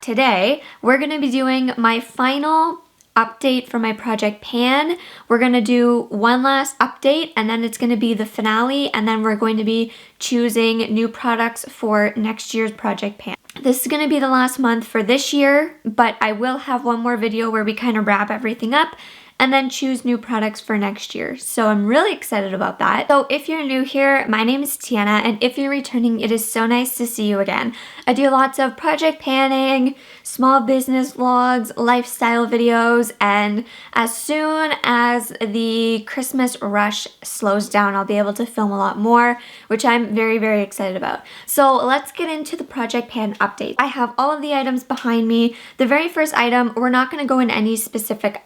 today we're going to be doing my final update for my project pan. We're going to do one last update and then it's going to be the finale, and then we're going to be choosing new products for next year's project pan. This is going to be the last month for this year, but I will have one more video where we kind of wrap everything up and then choose new products for next year. So I'm really excited about that. So if you're new here, my name is Tiana, and if you're returning, it is so nice to see you again. I do lots of project panning, small business vlogs, lifestyle videos, and as soon as the Christmas rush slows down, I'll be able to film a lot more, which I'm very, very excited about. So let's get into the project pan update. I have all of the items behind me. The very first item, we're not going to go in any specific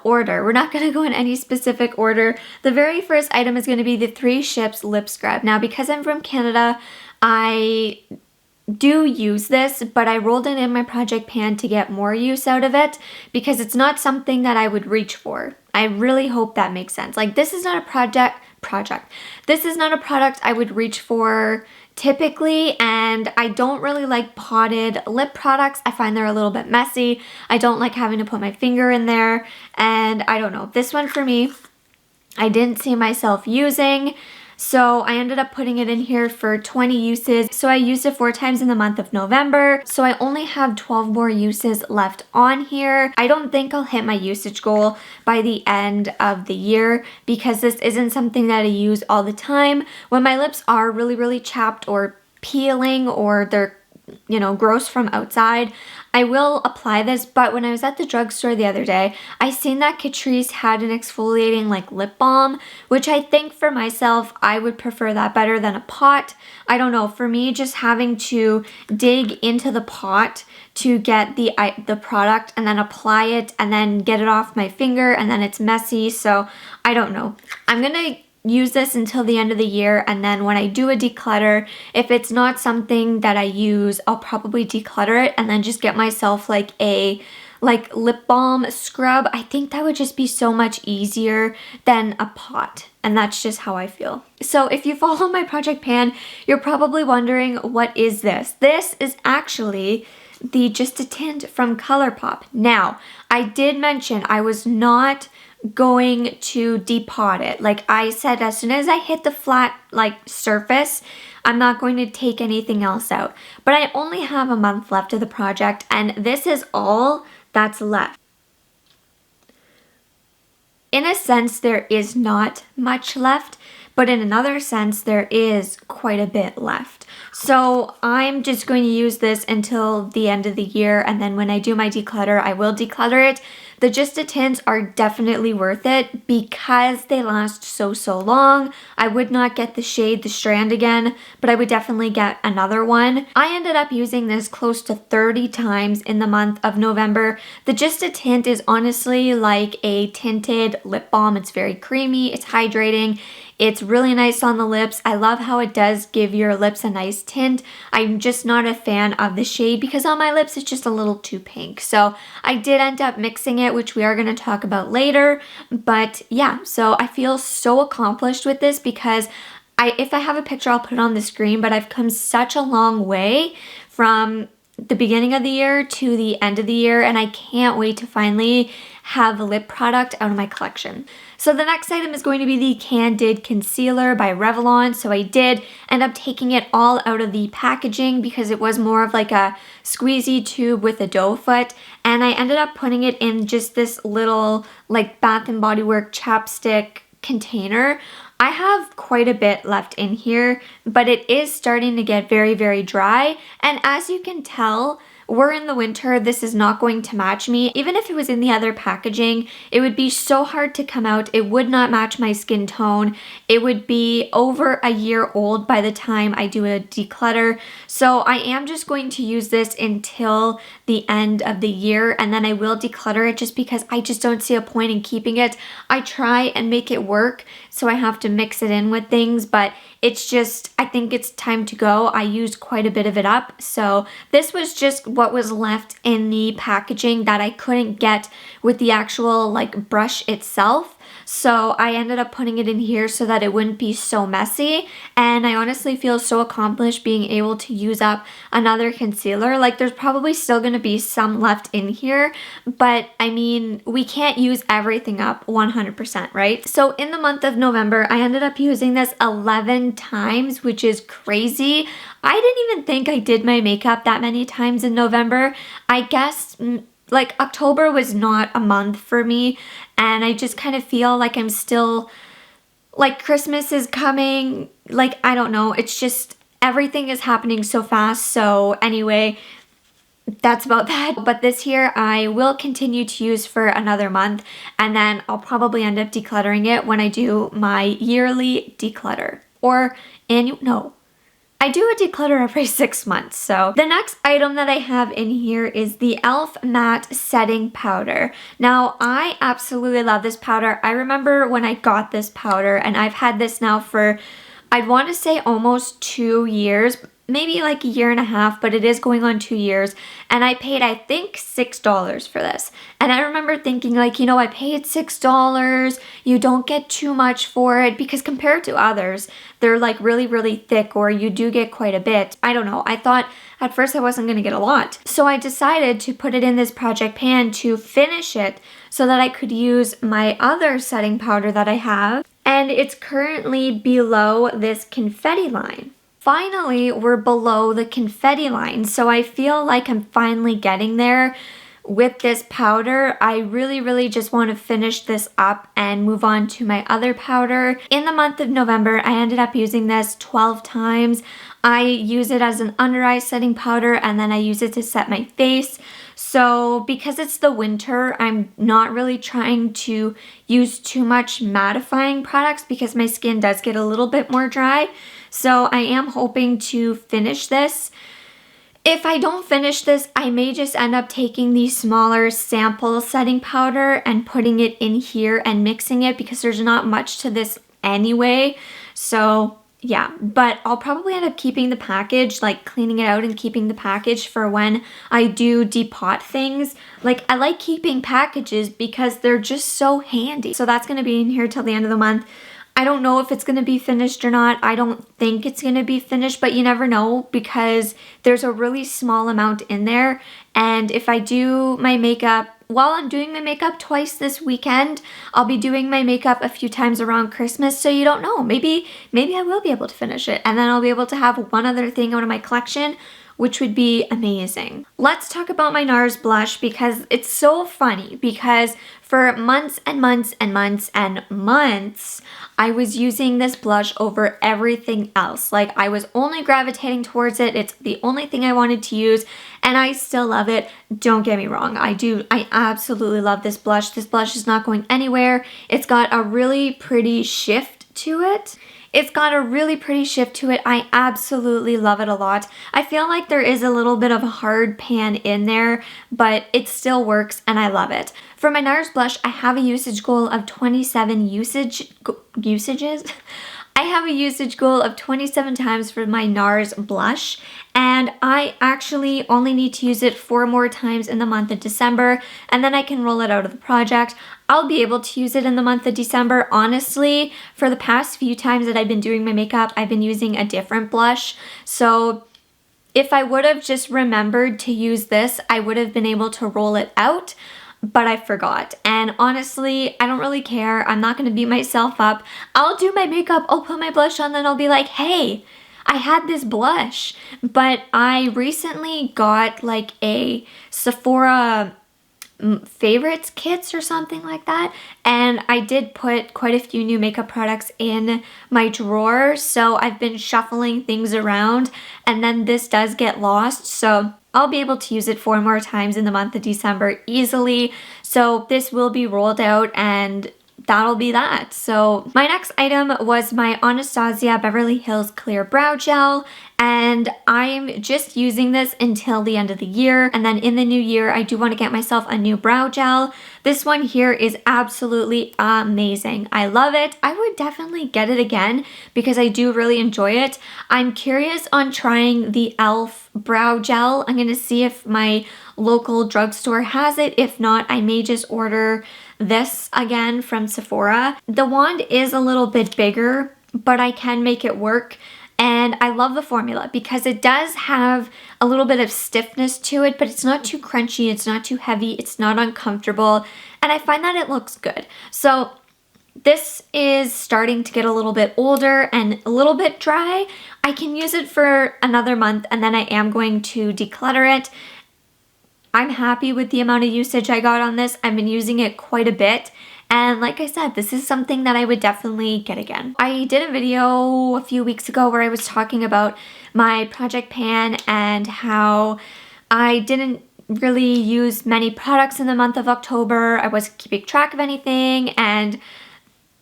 order. We're not going to go in any specific order. The very first item is going to be the 3 Ships Lip Scrub. Now, because I'm from Canada, I do use this, but I rolled it in my project pan to get more use out of it because it's not something that I would reach for. I really hope that makes sense. Like, this is not a project. This is not a product I would reach for typically, and I don't really like potted lip products. I find they're a little bit messy. I don't like having to put my finger in there, and I don't know. This one for me, I didn't see myself using, so I ended up putting it in here for 20 uses. So I used it 4 times in the month of November. So I only have 12 more uses left on here. I don't think I'll hit my usage goal by the end of the year because this isn't something that I use all the time. When my lips are really, really chapped or peeling, or they're gross from outside, I will apply this. But when I was at the drugstore the other day, I seen that Catrice had an exfoliating like lip balm, which I think for myself, I would prefer that better than a pot. I don't know, for me, just having to dig into the pot to get the product and then apply it and then get it off my finger, and then it's messy. So I don't know. I'm gonna use this until the end of the year, and then when I do a declutter, if it's not something that I use, I'll probably declutter it and then just get myself like a lip balm scrub. I think that would just be so much easier than a pot, and that's just how I feel. So if you follow my project pan, you're probably wondering, what is this? This is actually the Just a Tint from ColourPop. Now, I did mention I was not going to depot it. Like I said, as soon as I hit the flat surface, I'm not going to take anything else out. But I only have a month left of the project, and this is all that's left. In a sense, there is not much left, but in another sense, there is quite a bit left. So I'm just going to use this until the end of the year, and then when I do my declutter, I will declutter it. The Just a Tints are definitely worth it because they last so long. I would not get the shade, the Strand again, but I would definitely get another one. I ended up using this close to 30 times in the month of November. The Just a Tint is honestly like a tinted lip balm. It's very creamy, it's hydrating. It's really nice on the lips. I love how it does give your lips a nice tint. I'm just not a fan of the shade because on my lips it's just a little too pink. So I did end up mixing it, which we are going to talk about later. But yeah, so I feel so accomplished with this because if I have a picture, I'll put it on the screen, but I've come such a long way from the beginning of the year to the end of the year, and I can't wait to finally have a lip product out of my collection. So the next item is going to be the Candid Concealer by Revlon. So I did end up taking it all out of the packaging because it was more of like a squeezy tube with a doe foot, and I ended up putting it in just this little like Bath & Body Works chapstick container. I have quite a bit left in here, but it is starting to get very, very dry, and as you can tell, we're in the winter. This is not going to match me. Even if it was in the other packaging, it would be so hard to come out. It would not match my skin tone. It would be over a year old by the time I do a declutter. So I am just going to use this until the end of the year, and then I will declutter it just because I just don't see a point in keeping it. I try and make it work, so I have to mix it in with things, but it's just, I think it's time to go. I used quite a bit of it up. So this was just what was left in the packaging that I couldn't get with the actual like brush itself. So I ended up putting it in here so that it wouldn't be so messy. And I honestly feel so accomplished being able to use up another concealer. Like there's probably still going to be some left in here, but I mean, we can't use everything up 100%, right? So in the month of November, I ended up using this 11 times, which is crazy. I didn't even think I did my makeup that many times in November. I guess like October was not a month for me, and I just kind of feel like I'm still, like Christmas is coming, like I don't know, it's just everything is happening so fast. So anyway, that's about that. But this here I will continue to use for another month, and then I'll probably end up decluttering it when I do my yearly declutter. Or annual, no, I do a declutter every 6 months. So the next item that I have in here is the e.l.f. Matte Setting Powder. Now, I absolutely love this powder. I remember when I got this powder, and I've had this now for, I'd want to say almost 2 years, maybe like a year and a half, but it is going on 2 years. And I paid, I think, $6 for this. And I remember thinking like, you know, I paid $6. You don't get too much for it, because compared to others, they're like really, really thick, or you do get quite a bit. I don't know. I thought at first I wasn't going to get a lot. So I decided to put it in this project pan to finish it so that I could use my other setting powder that I have. And it's currently below this confetti line. Finally, we're below the confetti line, so I feel like I'm finally getting there with this powder. I really, really just want to finish this up and move on to my other powder. In the month of November, I ended up using this 12 times. I use it as an under eye setting powder, and then I use it to set my face. So because it's the winter, I'm not really trying to use too much mattifying products because my skin does get a little bit more dry. So I am hoping to finish this. If I don't finish this, I may just end up taking the smaller sample setting powder and putting it in here and mixing it, because there's not much to this anyway. So yeah, but I'll probably end up keeping the package, like cleaning it out and keeping the package for when I do depot things. Like I like keeping packages because they're just so handy. So that's going to be in here till the end of the month. I don't know if it's going to be finished or not. I don't think it's going to be finished, but you never know, because there's a really small amount in there. And if I do my makeup, while I'm doing my makeup twice this weekend, I'll be doing my makeup a few times around Christmas, so you don't know. Maybe I will be able to finish it, and then I'll be able to have one other thing out of my collection, which would be amazing. Let's talk about my NARS blush, because it's so funny, because for months and months and months and months, I was using this blush over everything else. Like I was only gravitating towards it. It's the only thing I wanted to use, and I still love it. Don't get me wrong. I absolutely love this blush. This blush is not going anywhere. It's got a really pretty shift to it. I absolutely love it a lot. I feel like there is a little bit of a hard pan in there, but it still works and I love it. For my NARS blush, I have a usage goal of 27 usages. I have a usage goal of 27 times for my NARS blush, and I actually only need to use it 4 more times in the month of December, and then I can roll it out of the project. I'll be able to use it in the month of December. Honestly, for the past few times that I've been doing my makeup, I've been using a different blush. So if I would have just remembered to use this, I would have been able to roll it out, but I forgot. And honestly, I don't really care. I'm not going to beat myself up. I'll do my makeup, I'll put my blush on, then I'll be like, hey, I had this blush. But I recently got like a Sephora favorites kits or something like that, and I did put quite a few new makeup products in my drawer, so I've been shuffling things around, and then this does get lost, so I'll be able to use it 4 more times in the month of December easily. So this will be rolled out, and that'll be that. So my next item was my Anastasia Beverly Hills Clear Brow Gel, and I'm just using this until the end of the year, and then in the new year I do want to get myself a new brow gel. This one here is absolutely amazing. I love it. I would definitely get it again because I do really enjoy it. I'm curious on trying the e.l.f. brow gel. I'm going to see if my local drugstore has it. If not, I may just order this again from Sephora. The wand is a little bit bigger, but I can make it work. And I love the formula because it does have a little bit of stiffness to it, but it's not too crunchy, it's not too heavy, it's not uncomfortable, and I find that it looks good. So this is starting to get a little bit older and a little bit dry. I can use it for another month and then I am going to declutter it. I'm happy with the amount of usage I got on this. I've been using it quite a bit. And like I said, this is something that I would definitely get again. I did a video a few weeks ago where I was talking about my project pan and how I didn't really use many products in the month of October. I wasn't keeping track of anything and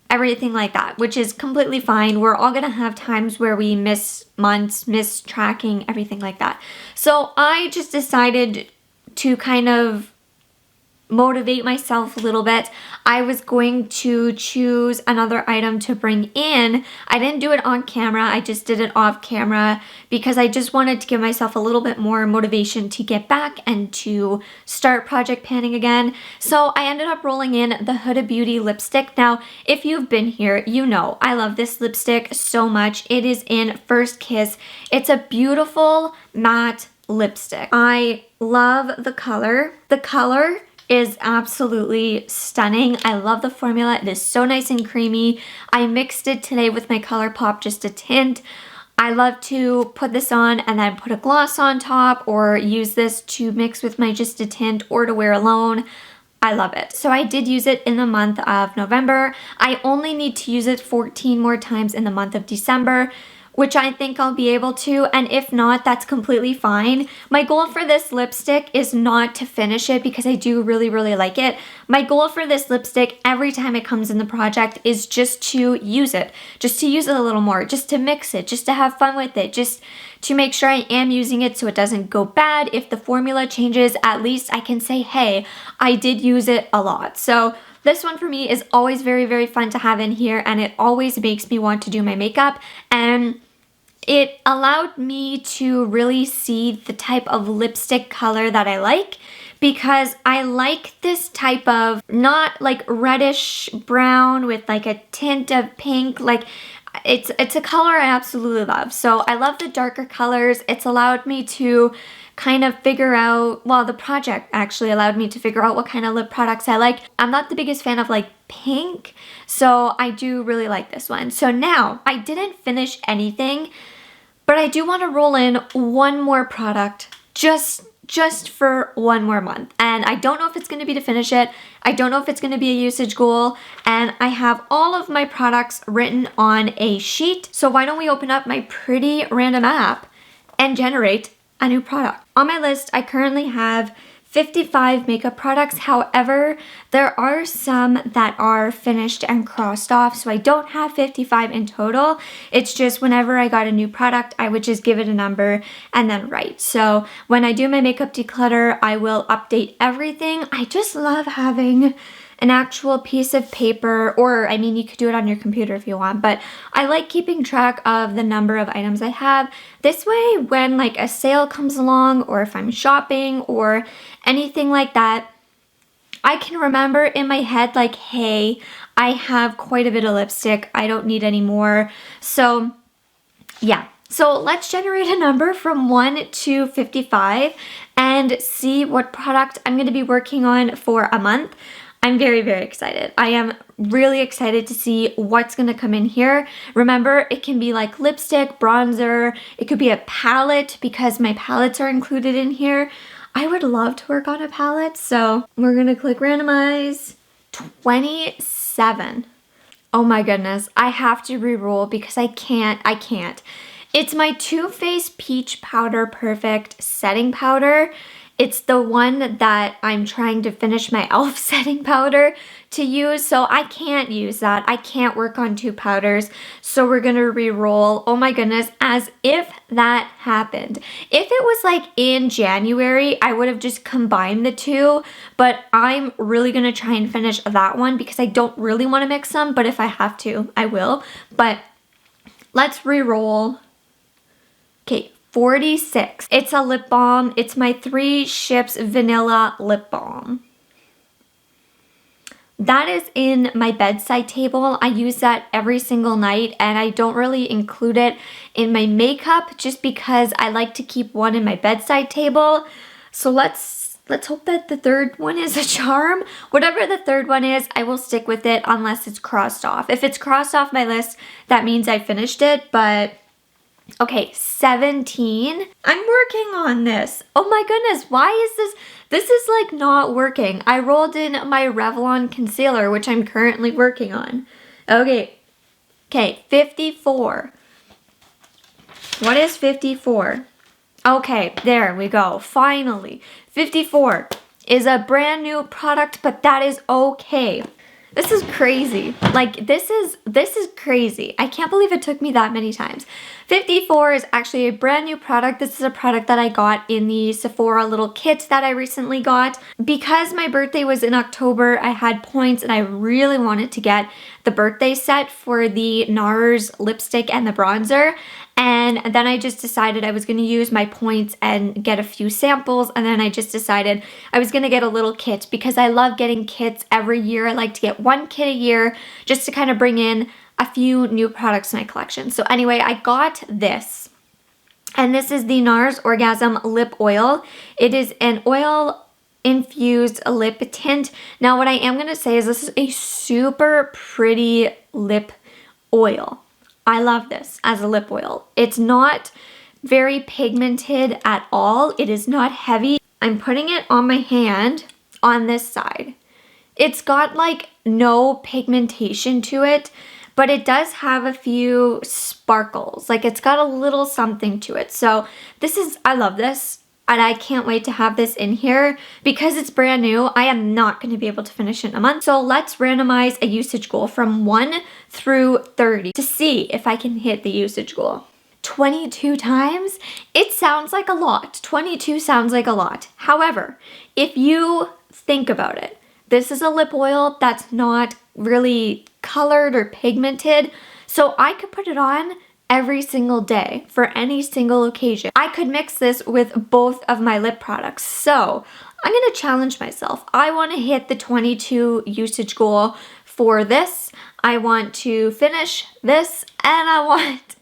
everything like that, which is completely fine. We're all gonna have times where we miss months, miss tracking, everything like that. So I just decided to kind of motivate myself a little bit. I was going to choose another item to bring in. I didn't do it on camera, I just did it off camera because I just wanted to give myself a little bit more motivation to get back and to start project panning again. So I ended up rolling in the Huda Beauty lipstick. Now, if you've been here, you know I love this lipstick so much. It is in First Kiss. It's a beautiful matte lipstick. I love the color. The color is absolutely stunning. I love the formula. It is so nice and creamy. I mixed it today with my ColourPop Just a Tint. I love to put this on and then put a gloss on top or use this to mix with my Just a Tint or to wear alone. I love it. So I did use it in the month of November. I only need to use it 14 more times in the month of December, which I think I'll be able to, and if not, that's completely fine. My goal for this lipstick is not to finish it because I do really, really like it. My goal for this lipstick every time it comes in the project is just to use it a little more, just to mix it, just to have fun with it, just to make sure I am using it so it doesn't go bad. If the formula changes, at least I can say, hey, I did use it a lot. So this one for me is always very, very fun to have in here, and it always makes me want to do my makeup, and it allowed me to really see the type of lipstick color that I like, because I like this type of not like reddish brown with like a tint of pink. Like it's a color I absolutely love. So I love the darker colors. It's allowed me to kind of figure out, well, the project actually allowed me to figure out what kind of lip products I like. I'm not the biggest fan of like pink, so I do really like this one. So now I didn't finish anything, but I do want to roll in one more product just for one more month. And I don't know if it's going to be to finish it. I don't know if it's going to be a usage goal. And I have all of my products written on a sheet. So why don't we open up my pretty random app and generate a new product. On my list, I currently have 55 makeup products. However, there are some that are finished and crossed off, so I don't have 55 in total. It's just whenever I got a new product, I would just give it a number and then write. So when I do my makeup declutter, I will update everything. I just love having an actual piece of paper, or I mean, you could do it on your computer if you want, but I like keeping track of the number of items I have. This way, when like a sale comes along, or if I'm shopping or anything like that, I can remember in my head like, hey, I have quite a bit of lipstick, I don't need any more. So yeah, so let's generate a number from 1 to 55 and see what product I'm going to be working on for a month. I'm very, very excited. I am really excited to see what's going to come in here. Remember, it can be like lipstick, bronzer, it could be a palette because my palettes are included in here. I would love to work on a palette, so we're going to click randomize. 27. Oh my goodness, I have to re-roll because I can't. It's my Too Faced Peach Powder Perfect Setting Powder. It's the one that I'm trying to finish my e.l.f. setting powder to use, so I can't use that. I can't work on two powders, so we're gonna re-roll. Oh my goodness, as if that happened. If it was like in January, I would have just combined the two, but I'm really gonna try and finish that one because I don't really want to mix them, but if I have to, I will. But let's re-roll. Okay. 46. It's a lip balm. It's my 3 Ships Vanilla Lip Balm. That is in my bedside table. I use that every single night, and I don't really include it in my makeup just because I like to keep one in my bedside table. So let's hope that the third one is a charm. Whatever the third one is, I will stick with it unless it's crossed off. If it's crossed off my list, that means I finished it, but okay, 17. I'm working on this. Oh my goodness, why is this? This is like not working. I rolled in my Revlon concealer, which I'm currently working on. Okay, 54. What is 54? Okay, there we go, finally. 54 is a brand new product, but that is okay. This is crazy. Like, this is crazy. I can't believe it took me that many times. 54 is actually a brand new product. This is a product that I got in the Sephora little kit that I recently got. Because my birthday was in October, I had points and I really wanted to get the birthday set for the NARS lipstick and the bronzer. And then I just decided I was going to use my points and get a few samples. And then I just decided I was going to get a little kit because I love getting kits every year. I like to get one kit a year just to kind of bring in a few new products to my collection. So anyway, I got this. And this is the NARS Orgasm Lip Oil. It is an oil infused lip tint. Now what I am going to say is this is a super pretty lip oil. I love this as a lip oil. It's not very pigmented at all. It is not heavy. I'm putting it on my hand on this side. It's got like no pigmentation to it, but it does have a few sparkles. Like it's got a little something to it. So I love this. And I can't wait to have this in here. Because it's brand new, I am not going to be able to finish it in a month. So let's randomize a usage goal from 1 through 30 to see if I can hit the usage goal. 22 times? It sounds like a lot. 22 sounds like a lot. However, if you think about it, this is a lip oil that's not really colored or pigmented. So I could put it on every single day for any single occasion. I could mix this with both of my lip products. So I'm going to challenge myself. I want to hit the 22 usage goal for this. I want to finish this and I want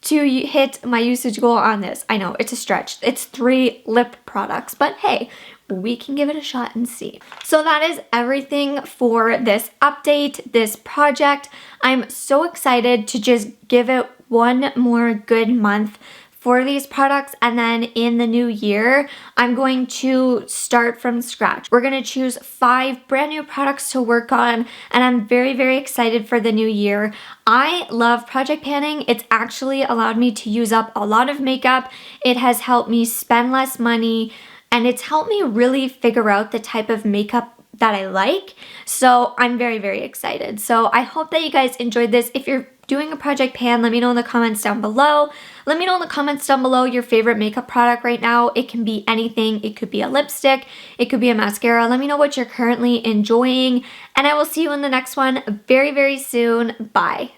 to hit my usage goal on this. I know it's a stretch. It's 3 lip products, but hey, we can give it a shot and see. So that is everything for this update, this project. I'm so excited to just give it one more good month for these products, and then in the new year, I'm going to start from scratch. We're going to choose 5 brand new products to work on, and I'm very, very excited for the new year. I love project panning. It's actually allowed me to use up a lot of makeup. It has helped me spend less money, and it's helped me really figure out the type of makeup that I like. So I'm very, very excited. So I hope that you guys enjoyed this. If you're doing a project pan, let me know in the comments down below. Let me know in the comments down below your favorite makeup product right now. It can be anything. It could be a lipstick. It could be a mascara. Let me know what you're currently enjoying. And I will see you in the next one very, very soon. Bye.